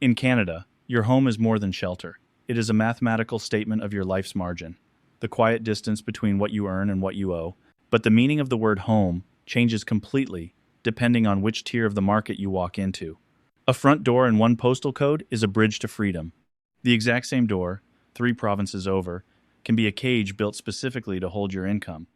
In Canada, your home is more than shelter. It is a mathematical statement of your life's margin, the quiet distance between what you earn and what you owe. But the meaning of the word home changes completely depending on which tier of the market you walk into. A front door and one postal code is a bridge to freedom. The exact same door, 3 provinces over, can be a cage built specifically to hold your income.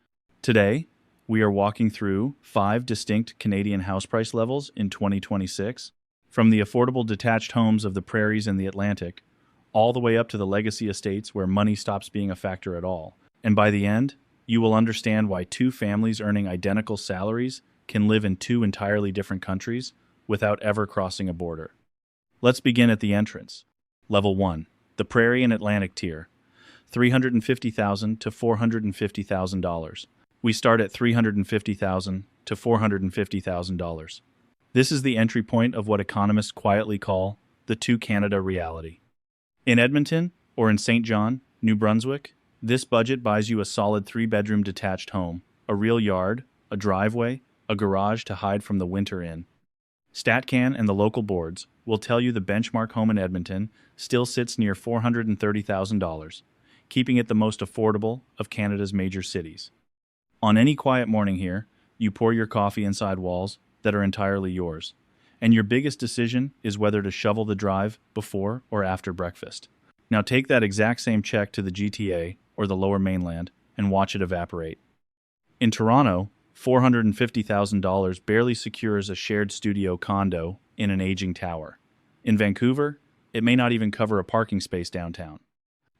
Today, we are walking through 5 distinct Canadian house price levels in 2026, from the affordable detached homes of the prairies and the Atlantic, all the way up to the legacy estates where money stops being a factor at all. And by the end, you will understand why 2 families earning identical salaries can live in 2 entirely different countries without ever crossing a border. Let's begin at the entrance. Level 1, the Prairie and Atlantic tier, $350,000 to $450,000. We start at $350,000 to $450,000. This is the entry point of what economists quietly call the two-Canada reality. In Edmonton, or in St. John, New Brunswick, this budget buys you a solid 3-bedroom detached home, a real yard, a driveway, a garage to hide from the winter in. StatCan and the local boards will tell you the benchmark home in Edmonton still sits near $430,000, keeping it the most affordable of Canada's major cities. On any quiet morning here, you pour your coffee inside walls that are entirely yours, and your biggest decision is whether to shovel the drive before or after breakfast. Now take that exact same check to the GTA or the Lower Mainland and watch it evaporate. In Toronto, $450,000 barely secures a shared studio condo in an aging tower. In Vancouver, it may not even cover a parking space downtown.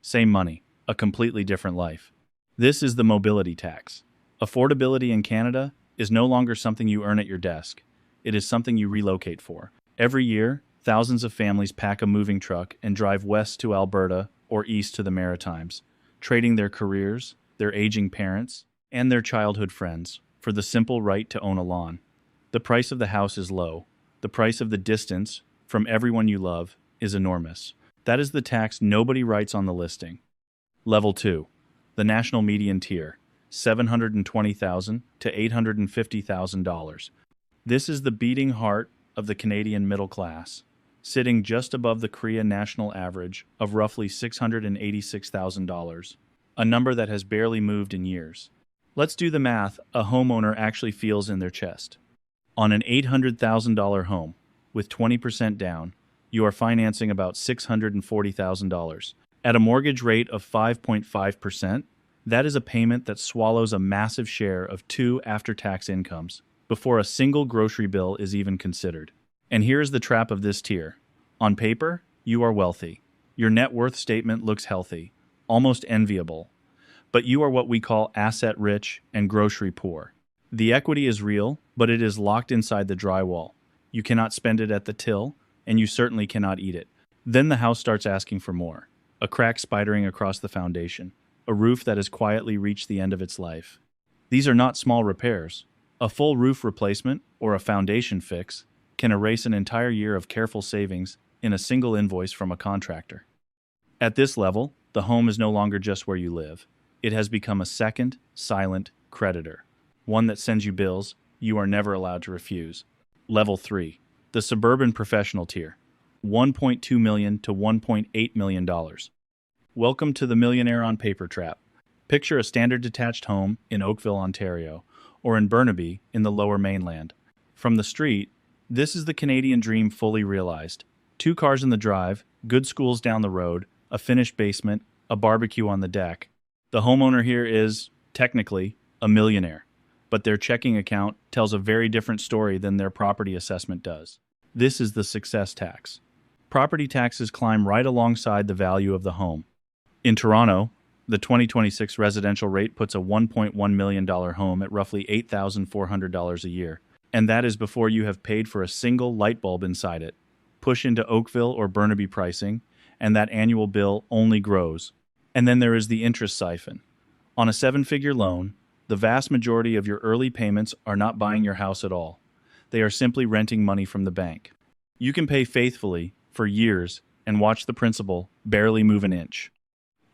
Same money, a completely different life. This is the mobility tax. Affordability in Canada is no longer something you earn at your desk. It is something you relocate for. Every year, thousands of families pack a moving truck and drive west to Alberta or east to the Maritimes, trading their careers, their aging parents, and their childhood friends for the simple right to own a lawn. The price of the house is low. The price of the distance from everyone you love is enormous. That is the tax nobody writes on the listing. Level 2, the national median tier, $720,000 to $850,000. This is the beating heart of the Canadian middle class, sitting just above the CREA national average of roughly $686,000, a number that has barely moved in years. Let's do the math a homeowner actually feels in their chest. On an $800,000 home, with 20% down, you are financing about $640,000. At a mortgage rate of 5.5%, that is a payment that swallows a massive share of 2 after-tax incomes before a single grocery bill is even considered. And here's the trap of this tier. On paper, you are wealthy. Your net worth statement looks healthy, almost enviable. But you are what we call asset-rich and grocery poor. The equity is real, but it is locked inside the drywall. You cannot spend it at the till, and you certainly cannot eat it. Then the house starts asking for more. A crack spidering across the foundation. A roof that has quietly reached the end of its life. These are not small repairs. A full roof replacement, or a foundation fix, can erase an entire year of careful savings in a single invoice from a contractor. At this level, the home is no longer just where you live. It has become a second, silent creditor. One that sends you bills you are never allowed to refuse. Level 3, the suburban professional tier, $1.2 million to $1.8 million. Welcome to the millionaire on paper trap. Picture a standard detached home in Oakville, Ontario, or in Burnaby in the Lower Mainland. From the street, this is the Canadian dream fully realized. 2 cars in the drive, good schools down the road, a finished basement, a barbecue on the deck. The homeowner here is, technically, a millionaire, but their checking account tells a very different story than their property assessment does. This is the success tax. Property taxes climb right alongside the value of the home. In Toronto, the 2026 residential rate puts a $1.1 million home at roughly $8,400 a year, and that is before you have paid for a single light bulb inside it. Push into Oakville or Burnaby pricing, and that annual bill only grows. And then there is the interest siphon. On a 7-figure loan, the vast majority of your early payments are not buying your house at all. They are simply renting money from the bank. You can pay faithfully for years and watch the principal barely move an inch.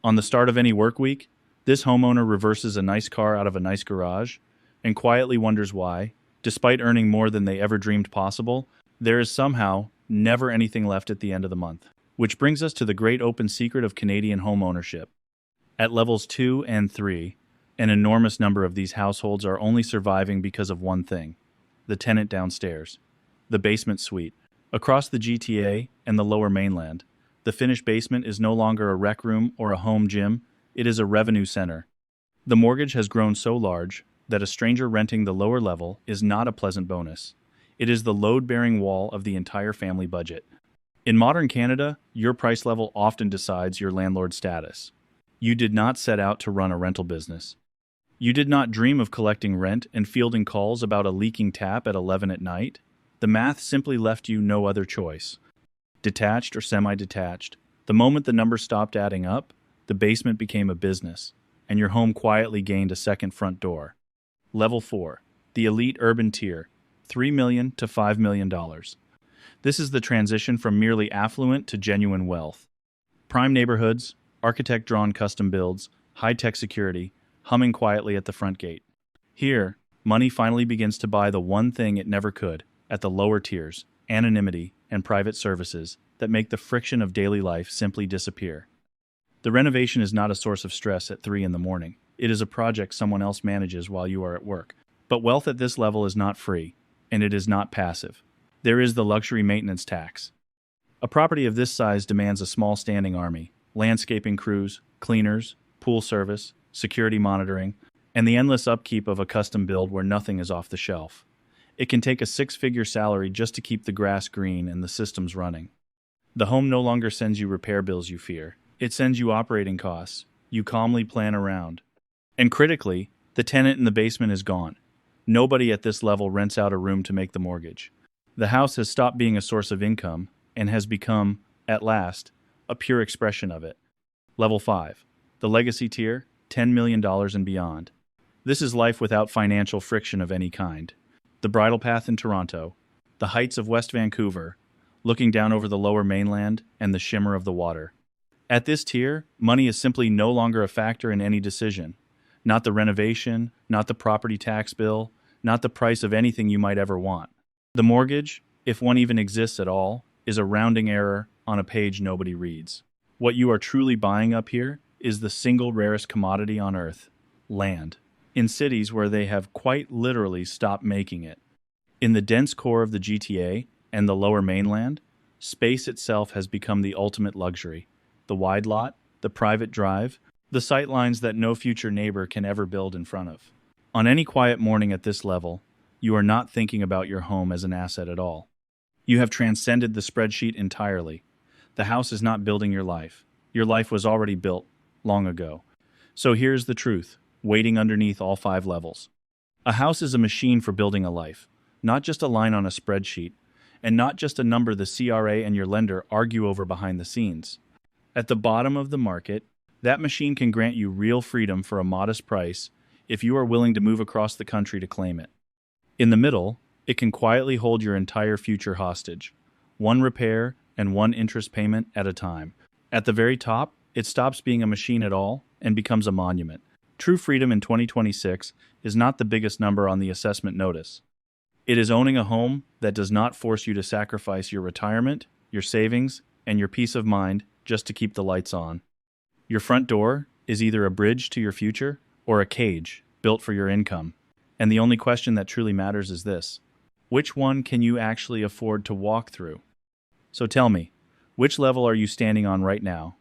On the start of any work week, this homeowner reverses a nice car out of a nice garage and quietly wonders why, despite earning more than they ever dreamed possible, there is somehow never anything left at the end of the month. Which brings us to the great open secret of Canadian home ownership. At levels 2 and 3, an enormous number of these households are only surviving because of one thing: the tenant downstairs, the basement suite. Across the GTA and the Lower Mainland, the finished basement is no longer a rec room or a home gym, it is a revenue center. The mortgage has grown so large that a stranger renting the lower level is not a pleasant bonus. It is the load-bearing wall of the entire family budget. In modern Canada, your price level often decides your landlord status. You did not set out to run a rental business. You did not dream of collecting rent and fielding calls about a leaking tap at 11 at night. The math simply left you no other choice. Detached or semi-detached, the moment the numbers stopped adding up, the basement became a business, and your home quietly gained a second front door. Level 4, the elite urban tier, $3 million to $5 million. This is the transition from merely affluent to genuine wealth. Prime neighborhoods, architect-drawn custom builds, high-tech security, humming quietly at the front gate. Here, money finally begins to buy the one thing it never could at the lower tiers: anonymity and private services that make the friction of daily life simply disappear. The renovation is not a source of stress at 3 in the morning. It is a project someone else manages while you are at work. But wealth at this level is not free, and it is not passive. There is the luxury maintenance tax. A property of this size demands a small standing army: landscaping crews, cleaners, pool service, security monitoring, and the endless upkeep of a custom build where nothing is off the shelf. It can take a 6-figure salary just to keep the grass green and the systems running. The home no longer sends you repair bills you fear. It sends you operating costs you calmly plan around. And critically, the tenant in the basement is gone. Nobody at this level rents out a room to make the mortgage. The house has stopped being a source of income and has become, at last, a pure expression of it. Level 5, the legacy tier, $10 million and beyond. This is life without financial friction of any kind. The bridle path in Toronto, the heights of West Vancouver, looking down over the Lower Mainland and the shimmer of the water. At this tier, money is simply no longer a factor in any decision. Not the renovation, not the property tax bill, not the price of anything you might ever want. The mortgage, if one even exists at all, is a rounding error on a page nobody reads. What you are truly buying up here is the single rarest commodity on earth: land. In cities where they have quite literally stopped making it. In the dense core of the GTA and the Lower Mainland, space itself has become the ultimate luxury. The wide lot, the private drive, the sightlines that no future neighbor can ever build in front of. On any quiet morning at this level, you are not thinking about your home as an asset at all. You have transcended the spreadsheet entirely. The house is not building your life. Your life was already built long ago. So here's the truth, waiting underneath all 5 levels. A house is a machine for building a life, not just a line on a spreadsheet, and not just a number the CREA and your lender argue over behind the scenes. At the bottom of the market, that machine can grant you real freedom for a modest price if you are willing to move across the country to claim it. In the middle, it can quietly hold your entire future hostage, one repair and one interest payment at a time. At the very top, it stops being a machine at all and becomes a monument. True freedom in 2026 is not the biggest number on the assessment notice. It is owning a home that does not force you to sacrifice your retirement, your savings, and your peace of mind just to keep the lights on. Your front door is either a bridge to your future or a cage built for your income. And the only question that truly matters is this: which one can you actually afford to walk through? So tell me, which level are you standing on right now?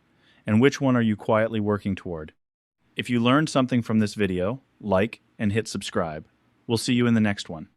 And which one are you quietly working toward? If you learned something from this video, like and hit subscribe. We'll see you in the next one.